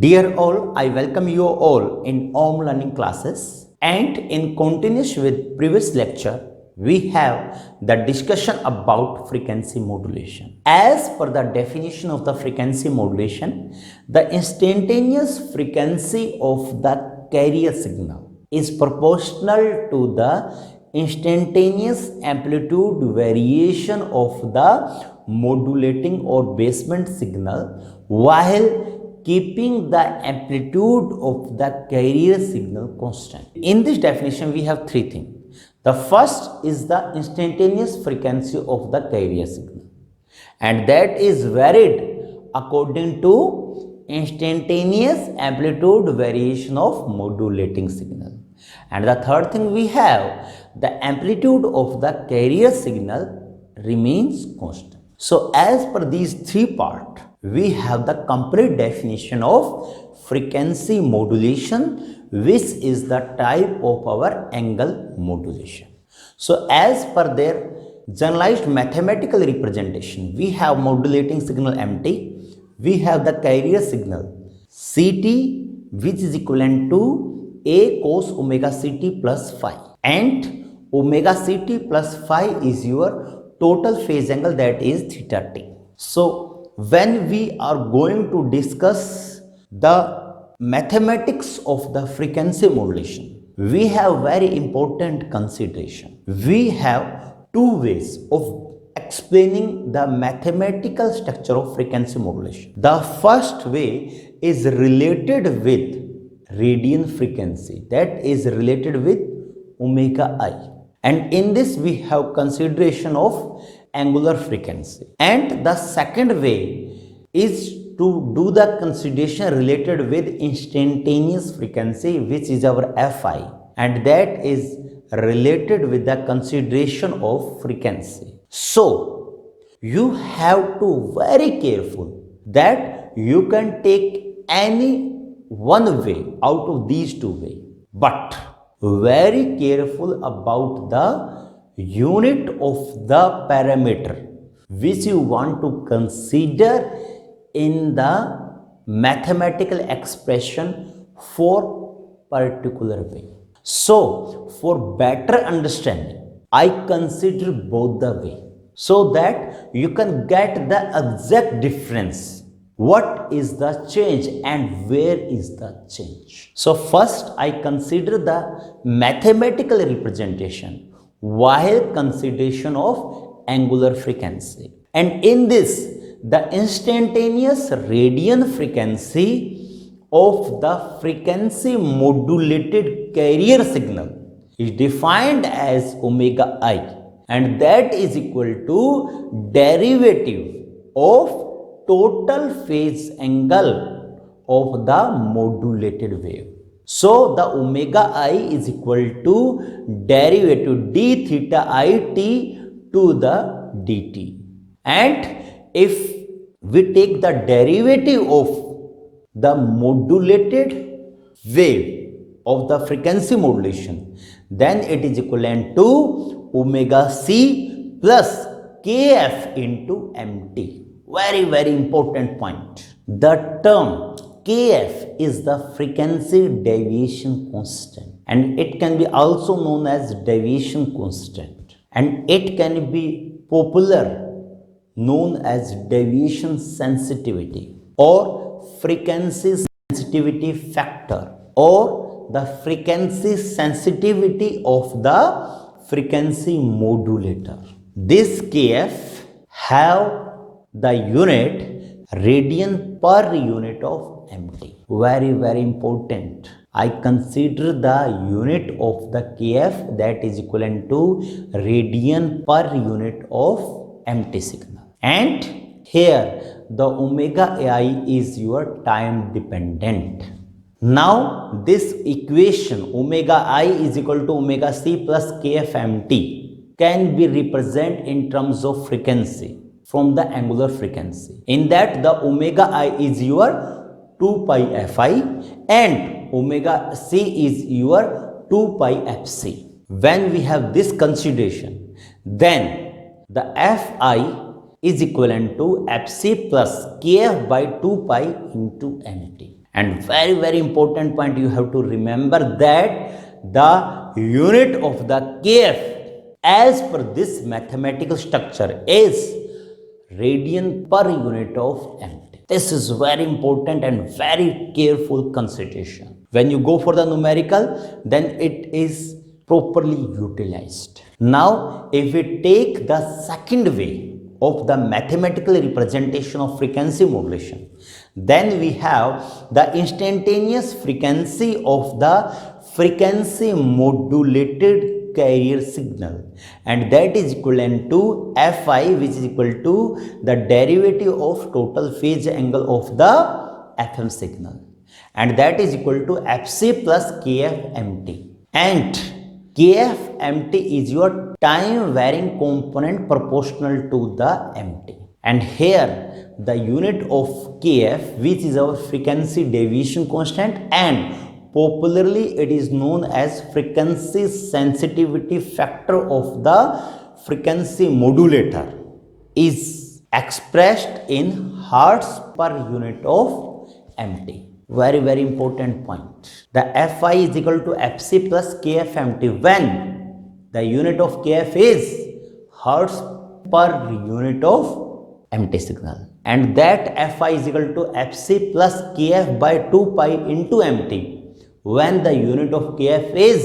Dear all, I welcome you all in Om Learning classes, and in continuous with previous lecture, we have the discussion about frequency modulation. As per the definition of the frequency modulation, the instantaneous frequency of the carrier signal is proportional to the instantaneous amplitude variation of the modulating or baseband signal while keeping the amplitude of the carrier signal constant. In this definition, we have three things. The first is the instantaneous frequency of the carrier signal, and that is varied according to instantaneous amplitude variation of modulating signal. And the third thing we have, the amplitude of the carrier signal remains constant. So as per these three parts, we have the complete definition of frequency modulation, which is the type of our angle modulation. So as per their generalized mathematical representation, we have modulating signal MT, we have the carrier signal CT, which is equivalent to A cos omega CT plus phi, and omega CT plus phi is your total phase angle, that is theta t. So when we are going to discuss the mathematics of the frequency modulation, we have very important consideration. We have two ways of explaining the mathematical structure of frequency modulation. The first way is related with radian frequency, that is related with omega I, and in this we have consideration of angular frequency. And the second way is to do the consideration related with instantaneous frequency, which is our Fi, and that is related with the consideration of frequency. So you have to very careful that you can take any one way out of these two ways, but very careful about the unit of the parameter which you want to consider in the mathematical expression for particular way. So for better understanding, I consider both the way so that you can get the exact difference. What is the change and where is the change? So first I consider the mathematical representation while consideration of angular frequency. And in this, the instantaneous radian frequency of the frequency modulated carrier signal is defined as omega I, and that is equal to derivative of total phase angle of the modulated wave. So the omega I is equal to derivative d theta I t to the dt. And if we take the derivative of the modulated wave of the frequency modulation, then it is equivalent to omega c plus kf into mt. Very important point. The term kf is the frequency deviation constant, and it can be also known as deviation constant, and it can be popular known as deviation sensitivity or frequency sensitivity factor, or the frequency sensitivity of the frequency modulator. This kf have the unit radian per unit of mt. Very important. I consider the unit of the kf, that is equivalent to radian per unit of mt signal. And here the omega I is your time dependent. Now this equation omega I is equal to omega c plus kf mt can be represented in terms of frequency from the angular frequency. In that, the omega I is your 2 pi fi and omega c is your 2 pi fc. When we have this consideration, then the fi is equivalent to fc plus kf by 2 pi into mt. And very important point you have to remember that the unit of the kf as per this mathematical structure is radian per unit of mt. This is very important and very careful consideration. When you go for the numerical, then it is properly utilized. Now, if we take the second way of the mathematical representation of frequency modulation, then we have the instantaneous frequency of the frequency modulated carrier signal, and that is equivalent to Fi, which is equal to the derivative of total phase angle of the FM signal, and that is equal to Fc plus kfmt. And kfmt is your time varying component proportional to the mt. And here the unit of kf, which is our frequency deviation constant, and popularly it is known as frequency sensitivity factor of the frequency modulator, is expressed in hertz per unit of mt. Very important point. The Fi is equal to Fc plus kfmt when the unit of kf is hertz per unit of mt signal, and that Fi is equal to Fc plus kf by 2 pi into mt when the unit of kf is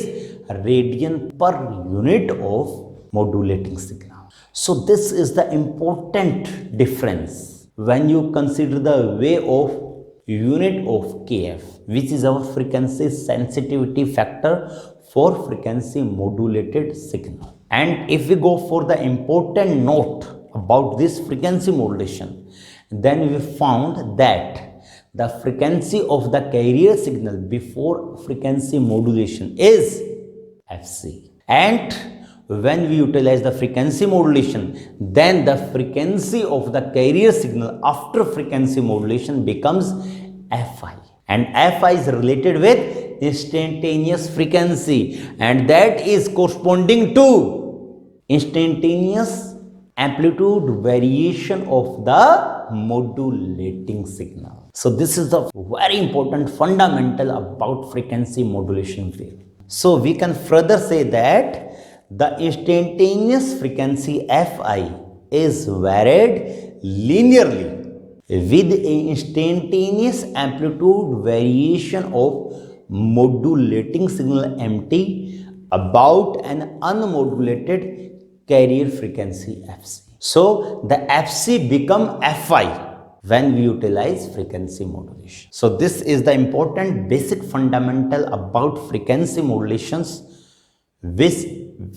radian per unit of modulating signal. So this is the important difference when you consider the way of unit of kf, which is our frequency sensitivity factor for frequency modulated signal. And if we go for the important note about this frequency modulation, then we found that the frequency of the carrier signal before frequency modulation is Fc, and when we utilize the frequency modulation, then the frequency of the carrier signal after frequency modulation becomes Fi, and Fi is related with instantaneous frequency, and that is corresponding to instantaneous amplitude variation of the modulating signal. So this is the very important fundamental about frequency modulation wave. So we can further say that the instantaneous frequency Fi is varied linearly with a instantaneous amplitude variation of modulating signal mt about an unmodulated carrier frequency Fc. So the Fc become Fi when we utilize frequency modulation. So this is the important basic fundamental about frequency modulations which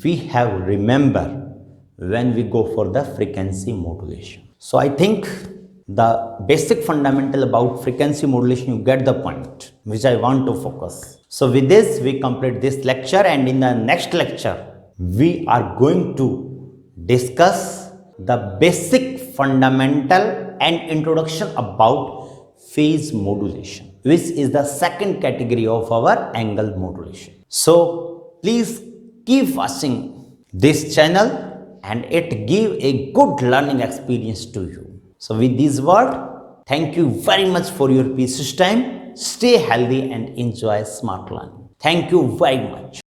we have remember when we go for the frequency modulation. So I think the basic fundamental about frequency modulation, you get the point which I want to focus. So with this we complete this lecture, and in the next lecture we are going to discuss the basic fundamental and introduction about phase modulation, which is the second category of our angle modulation. So please keep watching this channel, and it give a good learning experience to you. So with this word, thank you very much for your precious time. Stay healthy and enjoy smart learning. Thank you very much.